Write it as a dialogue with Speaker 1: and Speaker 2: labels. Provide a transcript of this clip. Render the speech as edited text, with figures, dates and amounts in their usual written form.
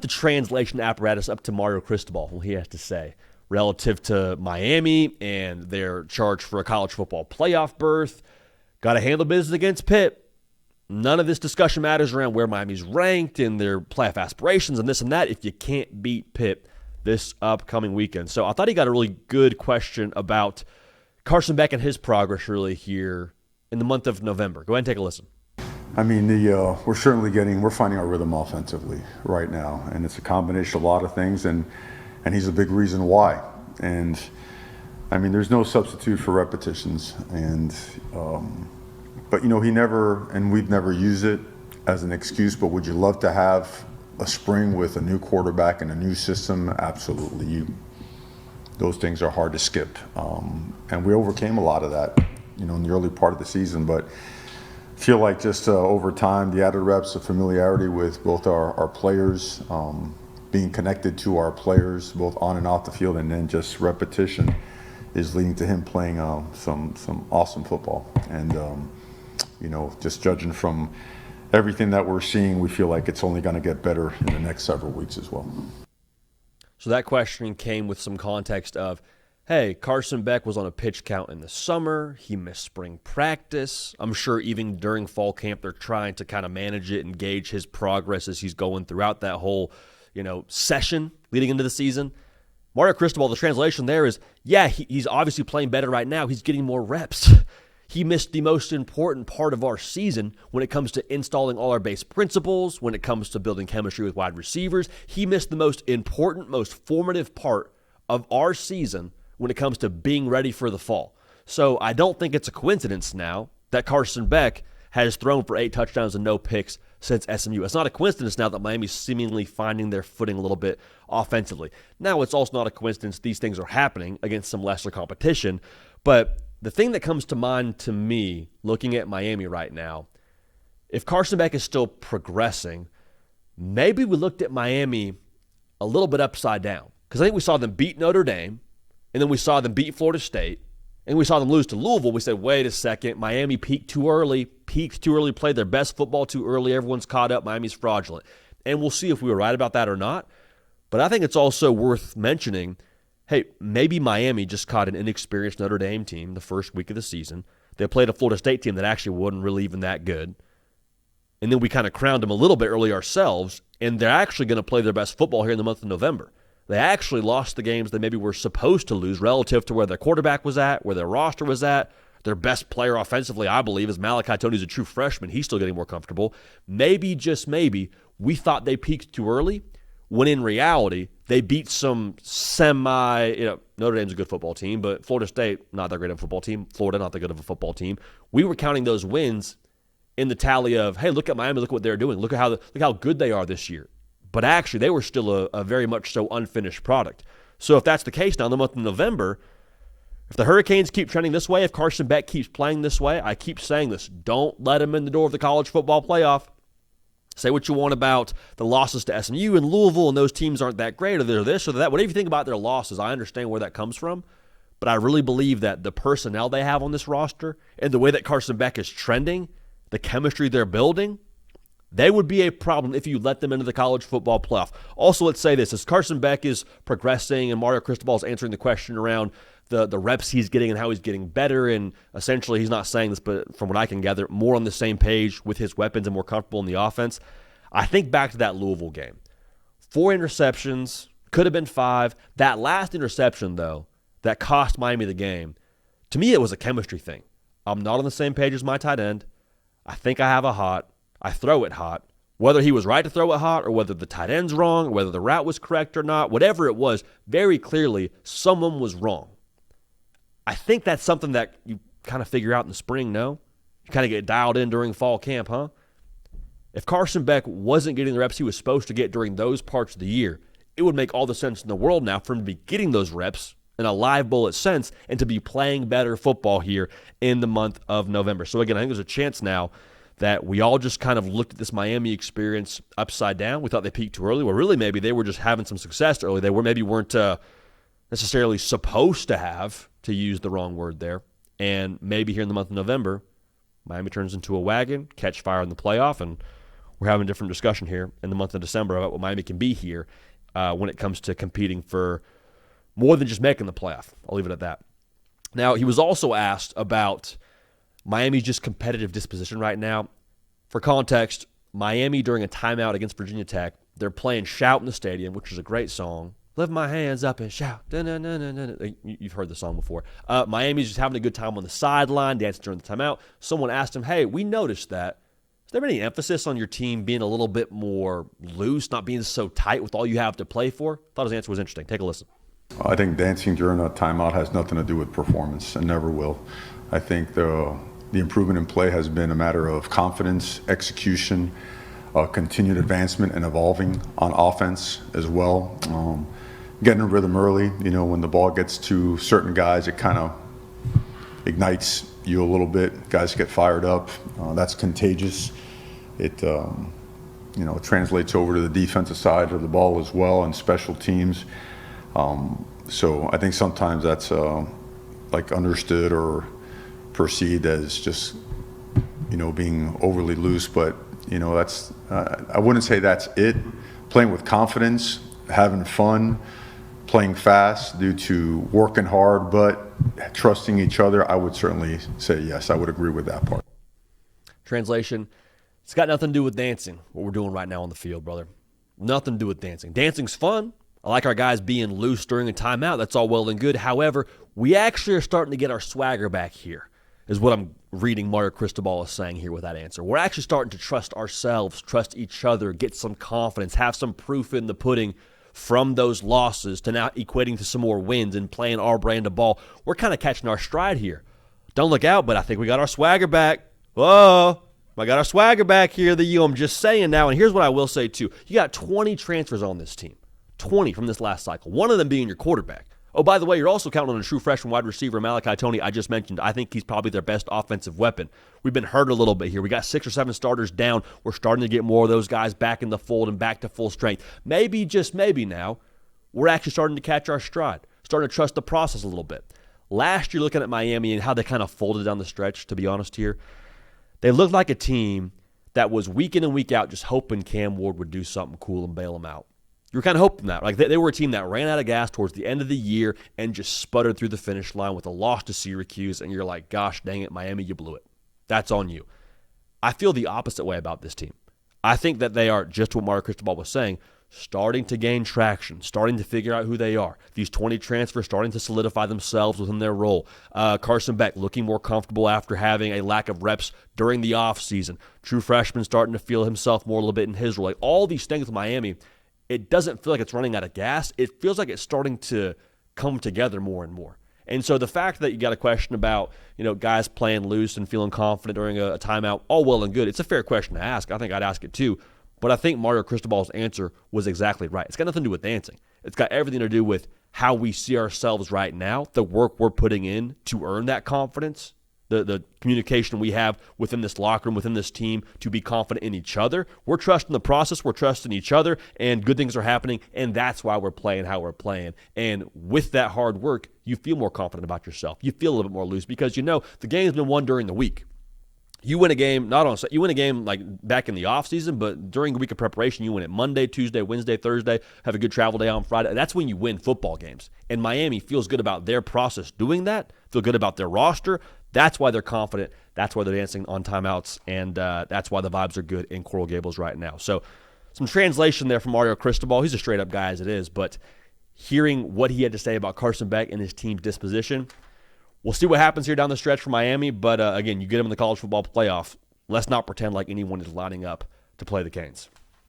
Speaker 1: the translation apparatus up to Mario Cristobal, what he has to say relative to Miami and their charge for a college football playoff berth. Got to handle business against Pitt. None of this discussion matters around where Miami's ranked and their playoff aspirations and this and that if you can't beat Pitt this upcoming weekend. So I thought he got a really good question about Carson Beck and his progress really here in the month of November. Go ahead and take a listen.
Speaker 2: I mean, we're finding our rhythm offensively right now, and it's a combination of a lot of things, and he's a big reason why. And I mean, there's no substitute for repetitions, but we've never used it as an excuse. But would you love to have a spring with a new quarterback and a new system? Absolutely. Those things are hard to skip, and we overcame a lot of that, in the early part of the season, but. Feel like just over time, the added reps of familiarity with both our players, being connected to our players, both on and off the field, and then just repetition is leading to him playing some awesome football. And, just judging from everything that we're seeing, we feel like it's only going to get better in the next several weeks as well.
Speaker 1: So that question came with some context of, hey, Carson Beck was on a pitch count in the summer. He missed spring practice. I'm sure even during fall camp, they're trying to kind of manage it and gauge his progress as he's going throughout that whole, session leading into the season. Mario Cristobal, the translation there is, he's obviously playing better right now. He's getting more reps. He missed the most important part of our season when it comes to installing all our base principles, when it comes to building chemistry with wide receivers. He missed the most important, most formative part of our season when it comes to being ready for the fall. So I don't think it's a coincidence now that Carson Beck has thrown for 8 touchdowns and no picks since SMU. It's not a coincidence now that Miami's seemingly finding their footing a little bit offensively. Now, it's also not a coincidence these things are happening against some lesser competition, but the thing that comes to mind to me looking at Miami right now, if Carson Beck is still progressing, maybe we looked at Miami a little bit upside down, because I think we saw them beat Notre Dame, and then we saw them beat Florida State, and we saw them lose to Louisville. We said, wait a second, Miami peaked too early, played their best football too early, everyone's caught up, Miami's fraudulent. And we'll see if we were right about that or not. But I think it's also worth mentioning, hey, maybe Miami just caught an inexperienced Notre Dame team the first week of the season. They played a Florida State team that actually wasn't really even that good. And then we kind of crowned them a little bit early ourselves, and they're actually going to play their best football here in the month of November. They actually lost the games they maybe were supposed to lose relative to where their quarterback was at, where their roster was at. Their best player offensively, I believe, is Malachi Tony's a true freshman. He's still getting more comfortable. Maybe, just maybe, we thought they peaked too early, when in reality, they beat some Notre Dame's a good football team, but Florida State, not that great of a football team. Florida, not that good of a football team. We were counting those wins in the tally of, hey, look at Miami, look at what they're doing. Look how good they are this year. But actually, they were still a very much so unfinished product. So if that's the case now in the month of November, if the Hurricanes keep trending this way, if Carson Beck keeps playing this way, I keep saying this, don't let him in the door of the college football playoff. Say what you want about the losses to SMU and Louisville, and those teams aren't that great, or they're this or that. Whatever you think about their losses, I understand where that comes from. But I really believe that the personnel they have on this roster and the way that Carson Beck is trending, the chemistry they're building, they would be a problem if you let them into the college football playoff. Also, let's say this. As Carson Beck is progressing and Mario Cristobal is answering the question around the reps he's getting and how he's getting better, and essentially he's not saying this, but from what I can gather, more on the same page with his weapons and more comfortable in the offense. I think back to that Louisville game. 4 interceptions, could have been 5. That last interception, though, that cost Miami the game, to me it was a chemistry thing. I'm not on the same page as my tight end. I think I have a hot. I throw it hot. Whether he was right to throw it hot or whether the tight end's wrong or whether the route was correct or not, whatever it was, very clearly someone was wrong. I think that's something that you kind of figure out in the spring, no? You kind of get dialed in during fall camp, huh? If Carson Beck wasn't getting the reps he was supposed to get during those parts of the year, it would make all the sense in the world now for him to be getting those reps in a live bullet sense and to be playing better football here in the month of November. So again, I think there's a chance now that we all just kind of looked at this Miami experience upside down. We thought they peaked too early. Well, really, maybe they were just having some success early. They weren't necessarily supposed to have, to use the wrong word there. And maybe here in the month of November, Miami turns into a wagon, catch fire in the playoff, and we're having a different discussion here in the month of December about what Miami can be here when it comes to competing for more than just making the playoff. I'll leave it at that. Now, he was also asked about Miami's just competitive disposition right now. For context, Miami during a timeout against Virginia Tech, they're playing Shout in the Stadium, which is a great song. Lift my hands up and shout. You've heard the song before. Miami's just having a good time on the sideline, dancing during the timeout. Someone asked him, hey, we noticed that. Is there any emphasis on your team being a little bit more loose, not being so tight with all you have to play for? Thought his answer was interesting. Take a listen.
Speaker 2: I think dancing during a timeout has nothing to do with performance and never will. I think the improvement in play has been a matter of confidence, execution, continued advancement and evolving on offense as well. Getting a rhythm early, when the ball gets to certain guys, it kind of ignites you a little bit. Guys get fired up. That's contagious. It translates over to the defensive side of the ball as well and special teams. So I think sometimes that's like understood or perceived as just, being overly loose. But, that's I wouldn't say that's it. Playing with confidence, having fun, playing fast due to working hard, but trusting each other, I would certainly say yes. I would agree with that part.
Speaker 1: Translation, it's got nothing to do with dancing, what we're doing right now on the field, brother. Nothing to do with dancing. Dancing's fun. I like our guys being loose during a timeout. That's all well and good. However, we actually are starting to get our swagger back here, is what I'm reading Mario Cristobal is saying here with that answer. We're actually starting to trust ourselves, trust each other, get some confidence, have some proof in the pudding from those losses to now equating to some more wins and playing our brand of ball. We're kind of catching our stride here. Don't look out, but I think we got our swagger back. Whoa, I got our swagger back here, I'm just saying now. And here's what I will say, too. You got 20 transfers on this team, 20 from this last cycle, one of them being your quarterback. Oh, by the way, you're also counting on a true freshman wide receiver, Malachi Toney, I just mentioned. I think he's probably their best offensive weapon. We've been hurt a little bit here. We got 6 or 7 starters down. We're starting to get more of those guys back in the fold and back to full strength. Maybe, just maybe now, we're actually starting to catch our stride, starting to trust the process a little bit. Last year, looking at Miami and how they kind of folded down the stretch, to be honest here, they looked like a team that was week in and week out just hoping Cam Ward would do something cool and bail them out. You were kind of hoping that. Like they were a team that ran out of gas towards the end of the year and just sputtered through the finish line with a loss to Syracuse, and you're like, gosh dang it, Miami, you blew it. That's on you. I feel the opposite way about this team. I think that they are, just what Mario Cristobal was saying, starting to gain traction, starting to figure out who they are. These 20 transfers starting to solidify themselves within their role. Carson Beck looking more comfortable after having a lack of reps during the offseason. True freshman starting to feel himself more a little bit in his role. Like all these things with Miami, it doesn't feel like it's running out of gas. It feels like it's starting to come together more and more. And so the fact that you got a question about, guys playing loose and feeling confident during a timeout, all well and good. It's a fair question to ask. I think I'd ask it too. But I think Mario Cristobal's answer was exactly right. It's got nothing to do with dancing. It's got everything to do with how we see ourselves right now, the work we're putting in to earn that confidence, the communication we have within this locker room, within this team, to be confident in each other. We're trusting the process, we're trusting each other, and good things are happening, and that's why we're playing how we're playing. And with that hard work, you feel more confident about yourself. You feel a little bit more loose because the game's been won during the week. You win a game, you win a game like back in the offseason, but during the week of preparation, you win it Monday, Tuesday, Wednesday, Thursday, have a good travel day on Friday. That's when you win football games. And Miami feels good about their process doing that, feel good about their roster. That's why they're confident. That's why they're dancing on timeouts, and that's why the vibes are good in Coral Gables right now. So some translation there from Mario Cristobal. He's a straight-up guy as it is, but hearing what he had to say about Carson Beck and his team's disposition, we'll see what happens here down the stretch for Miami, but again, you get them in the college football playoff. Let's not pretend like anyone is lining up to play the Canes.